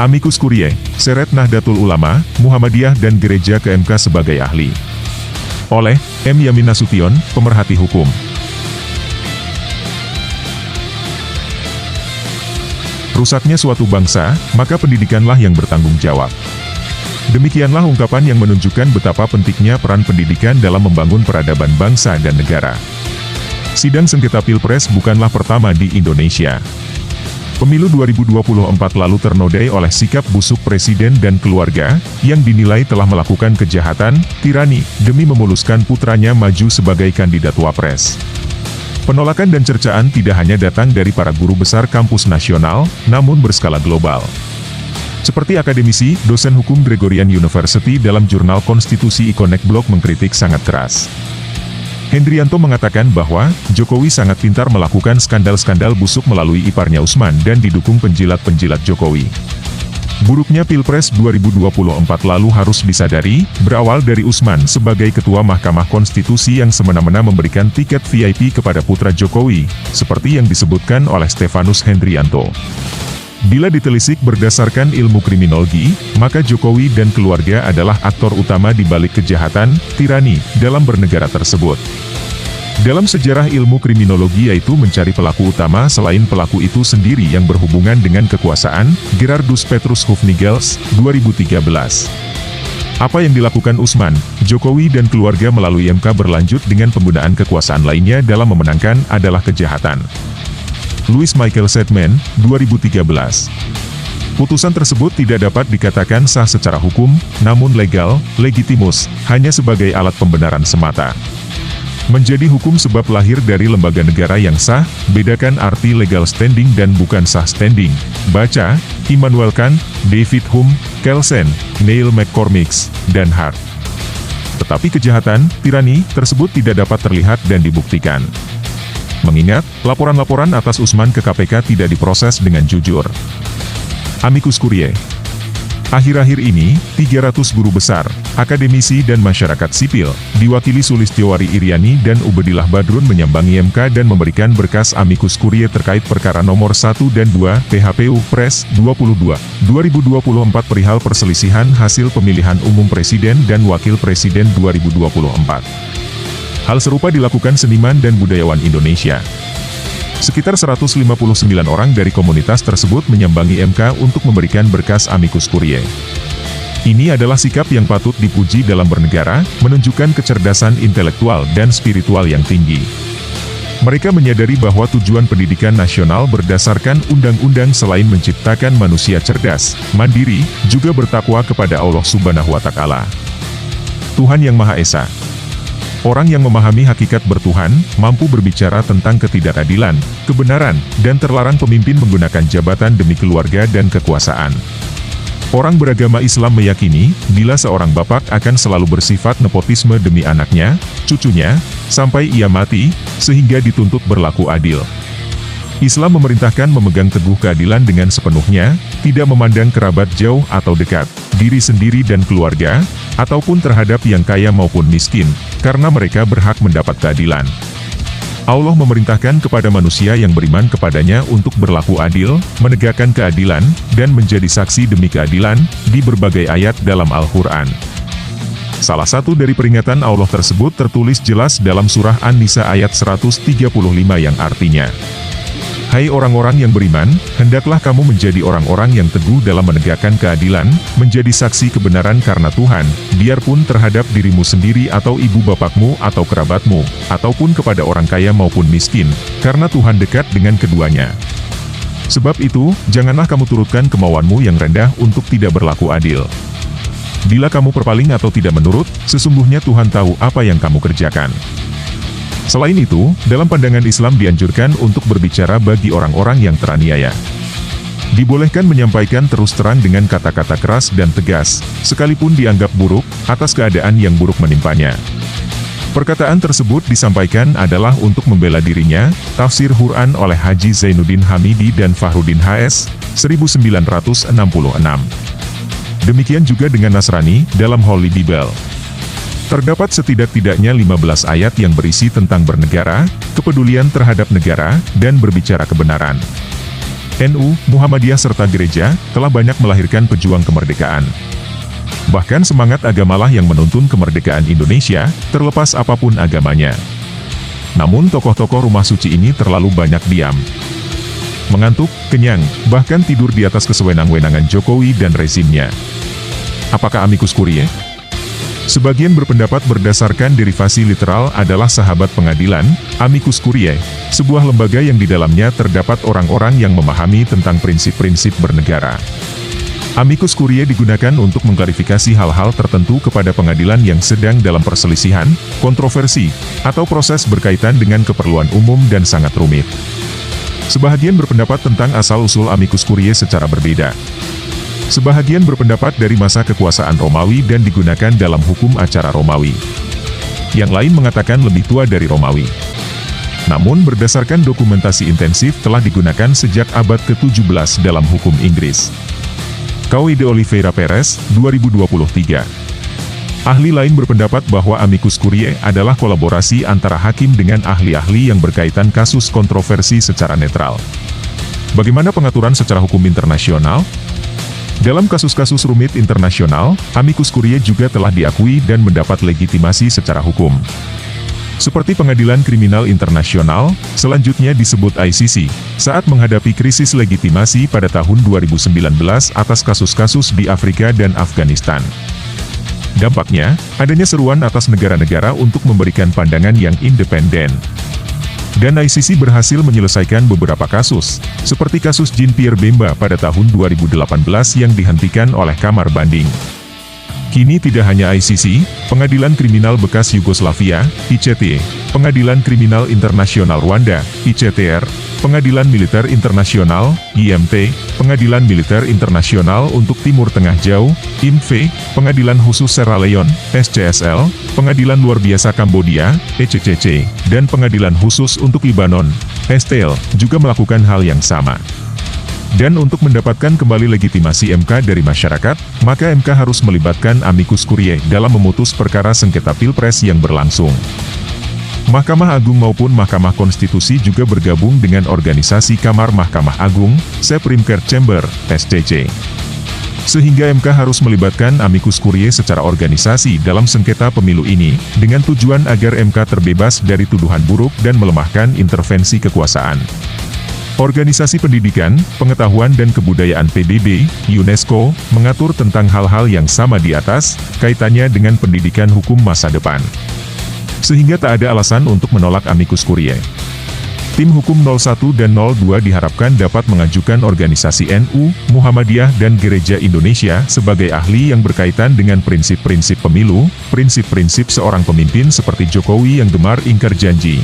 Amicus Curiae, seret Nahdlatul Ulama, Muhammadiyah dan Gereja ke MK sebagai ahli. Oleh M. Yamin Nasution, pemerhati hukum. Rusaknya suatu bangsa, maka pendidikanlah yang bertanggung jawab. Demikianlah ungkapan yang menunjukkan betapa pentingnya peran pendidikan dalam membangun peradaban bangsa dan negara. Sidang sengketa Pilpres bukanlah pertama di Indonesia. Pemilu 2024 lalu ternodai oleh sikap busuk presiden dan keluarga, yang dinilai telah melakukan kejahatan, tirani, demi memuluskan putranya maju sebagai kandidat wapres. Penolakan dan cercaan tidak hanya datang dari para guru besar kampus nasional, namun berskala global. Seperti akademisi, dosen hukum Gregorian University dalam jurnal Konstitusi Ikonek Blog mengkritik sangat keras. Hendrianto mengatakan bahwa, Jokowi sangat pintar melakukan skandal-skandal busuk melalui iparnya Usman dan didukung penjilat-penjilat Jokowi. Buruknya Pilpres 2024 lalu harus disadari, berawal dari Usman sebagai Ketua Mahkamah Konstitusi yang semena-mena memberikan tiket VIP kepada putra Jokowi, seperti yang disebutkan oleh Stefanus Hendrianto. Bila ditelisik berdasarkan ilmu kriminologi, maka Jokowi dan keluarga adalah aktor utama di balik kejahatan, tirani, dalam bernegara tersebut. Dalam sejarah ilmu kriminologi yaitu mencari pelaku utama selain pelaku itu sendiri yang berhubungan dengan kekuasaan, Gerardus Petrus Hufnagels, 2013. Apa yang dilakukan Usman, Jokowi dan keluarga melalui MK berlanjut dengan penggunaan kekuasaan lainnya dalam memenangkan adalah kejahatan. Louis Michael Sedman, 2013. Putusan tersebut tidak dapat dikatakan sah secara hukum, namun legal, legitimus, hanya sebagai alat pembenaran semata. Menjadi hukum sebab lahir dari lembaga negara yang sah, bedakan arti legal standing dan bukan sah standing. Baca, Immanuel Kant, David Hume, Kelsen, Neil McCormick, dan Hart. Tetapi kejahatan, tirani, tersebut tidak dapat terlihat dan dibuktikan. Mengingat, laporan-laporan atas Usman ke KPK tidak diproses dengan jujur. Amicus Curiae. Akhir-akhir ini, 300 guru besar, akademisi dan masyarakat sipil, diwakili Sulistyowati Iriani dan Ubedillah Badrun menyambangi MK dan memberikan berkas Amicus Curiae terkait perkara nomor 1 dan 2 PHPU Pres 22, 2024 perihal perselisihan hasil pemilihan umum presiden dan wakil presiden 2024. Hal serupa dilakukan seniman dan budayawan Indonesia. Sekitar 159 orang dari komunitas tersebut menyambangi MK untuk memberikan berkas Amicus Curiae. Ini adalah sikap yang patut dipuji dalam bernegara, menunjukkan kecerdasan intelektual dan spiritual yang tinggi. Mereka menyadari bahwa tujuan pendidikan nasional berdasarkan undang-undang selain menciptakan manusia cerdas, mandiri, juga bertakwa kepada Allah Subhanahu wa Ta'ala. Tuhan Yang Maha Esa. Orang yang memahami hakikat bertuhan, mampu berbicara tentang ketidakadilan, kebenaran, dan terlarang pemimpin menggunakan jabatan demi keluarga dan kekuasaan. Orang beragama Islam meyakini, bila seorang bapak akan selalu bersifat nepotisme demi anaknya, cucunya, sampai ia mati, sehingga dituntut berlaku adil. Islam memerintahkan memegang teguh keadilan dengan sepenuhnya, tidak memandang kerabat jauh atau dekat, diri sendiri dan keluarga, ataupun terhadap yang kaya maupun miskin, karena mereka berhak mendapat keadilan. Allah memerintahkan kepada manusia yang beriman kepadanya untuk berlaku adil, menegakkan keadilan, dan menjadi saksi demi keadilan, di berbagai ayat dalam Al-Quran. Salah satu dari peringatan Allah tersebut tertulis jelas dalam surah An-Nisa ayat 135 yang artinya, Hai orang-orang yang beriman, hendaklah kamu menjadi orang-orang yang teguh dalam menegakkan keadilan, menjadi saksi kebenaran karena Tuhan, biarpun terhadap dirimu sendiri atau ibu bapakmu atau kerabatmu, ataupun kepada orang kaya maupun miskin, karena Tuhan dekat dengan keduanya. Sebab itu, janganlah kamu turutkan kemauanmu yang rendah untuk tidak berlaku adil. Bila kamu berpaling atau tidak menurut, sesungguhnya Tuhan tahu apa yang kamu kerjakan. Selain itu, dalam pandangan Islam dianjurkan untuk berbicara bagi orang-orang yang teraniaya. Dibolehkan menyampaikan terus terang dengan kata-kata keras dan tegas, sekalipun dianggap buruk, atas keadaan yang buruk menimpanya. Perkataan tersebut disampaikan adalah untuk membela dirinya, tafsir Quran oleh Haji Zainuddin Hamidi dan Fahrudin HS, 1966. Demikian juga dengan Nasrani, dalam Holy Bible. Terdapat setidak-tidaknya 15 ayat yang berisi tentang bernegara, kepedulian terhadap negara, dan berbicara kebenaran. NU, Muhammadiyah serta gereja, telah banyak melahirkan pejuang kemerdekaan. Bahkan semangat agamalah yang menuntun kemerdekaan Indonesia, terlepas apapun agamanya. Namun tokoh-tokoh rumah suci ini terlalu banyak diam. Mengantuk, kenyang, bahkan tidur di atas kesewenang-wenangan Jokowi dan rezimnya. Apakah amicus curiae? Sebagian berpendapat berdasarkan derivasi literal adalah sahabat pengadilan, amicus curiae, sebuah lembaga yang di dalamnya terdapat orang-orang yang memahami tentang prinsip-prinsip bernegara. Amicus curiae digunakan untuk mengklarifikasi hal-hal tertentu kepada pengadilan yang sedang dalam perselisihan, kontroversi, atau proses berkaitan dengan keperluan umum dan sangat rumit. Sebahagian berpendapat tentang asal-usul amicus curiae secara berbeda. Sebahagian berpendapat dari masa kekuasaan Romawi dan digunakan dalam hukum acara Romawi. Yang lain mengatakan lebih tua dari Romawi. Namun berdasarkan dokumentasi intensif telah digunakan sejak abad ke-17 dalam hukum Inggris. Cauê de Oliveira Perez, 2023. Ahli lain berpendapat bahwa amicus curiae adalah kolaborasi antara hakim dengan ahli-ahli yang berkaitan kasus kontroversi secara netral. Bagaimana pengaturan secara hukum internasional? Dalam kasus-kasus rumit internasional, amicus curiae juga telah diakui dan mendapat legitimasi secara hukum. Seperti Pengadilan Kriminal Internasional, selanjutnya disebut ICC, saat menghadapi krisis legitimasi pada tahun 2019 atas kasus-kasus di Afrika dan Afghanistan. Dampaknya, adanya seruan atas negara-negara untuk memberikan pandangan yang independen. Dan ICC berhasil menyelesaikan beberapa kasus, seperti kasus Jean-Pierre Bemba pada tahun 2018 yang dihentikan oleh Kamar Banding. Kini tidak hanya ICC, Pengadilan Kriminal Bekas Yugoslavia, ICTY, Pengadilan Kriminal Internasional Rwanda, ICTR, Pengadilan Militer Internasional, IMT, Pengadilan Militer Internasional untuk Timur Tengah Jauh, IMV, Pengadilan Khusus Sierra Leone, SCSL, Pengadilan Luar Biasa Kambodia, ECCC, dan Pengadilan Khusus untuk Libanon, STL, juga melakukan hal yang sama. Dan untuk mendapatkan kembali legitimasi MK dari masyarakat, maka MK harus melibatkan amicus curiae dalam memutus perkara sengketa Pilpres yang berlangsung. Mahkamah Agung maupun Mahkamah Konstitusi juga bergabung dengan organisasi Kamar Mahkamah Agung, Supreme Court Chamber, SCC. Sehingga MK harus melibatkan amicus curiae secara organisasi dalam sengketa pemilu ini, dengan tujuan agar MK terbebas dari tuduhan buruk dan melemahkan intervensi kekuasaan. Organisasi Pendidikan, Pengetahuan dan Kebudayaan PBB, UNESCO, mengatur tentang hal-hal yang sama di atas, kaitannya dengan pendidikan hukum masa depan. Sehingga tak ada alasan untuk menolak amicus curiae. Tim Hukum 01 dan 02 diharapkan dapat mengajukan organisasi NU, Muhammadiyah dan Gereja Indonesia sebagai ahli yang berkaitan dengan prinsip-prinsip pemilu, prinsip-prinsip seorang pemimpin seperti Jokowi yang gemar ingkar janji,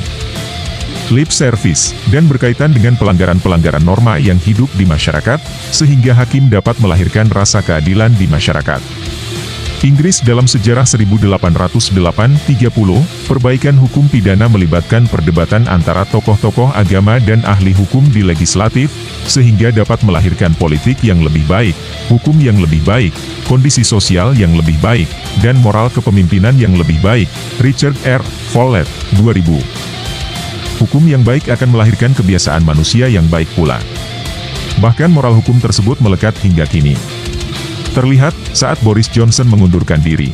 lip service, dan berkaitan dengan pelanggaran-pelanggaran norma yang hidup di masyarakat, sehingga hakim dapat melahirkan rasa keadilan di masyarakat. Inggris dalam sejarah 1830, perbaikan hukum pidana melibatkan perdebatan antara tokoh-tokoh agama dan ahli hukum di legislatif, sehingga dapat melahirkan politik yang lebih baik, hukum yang lebih baik, kondisi sosial yang lebih baik, dan moral kepemimpinan yang lebih baik. Richard R. Follett, 2000. Hukum yang baik akan melahirkan kebiasaan manusia yang baik pula. Bahkan moral hukum tersebut melekat hingga kini. Terlihat saat Boris Johnson mengundurkan diri.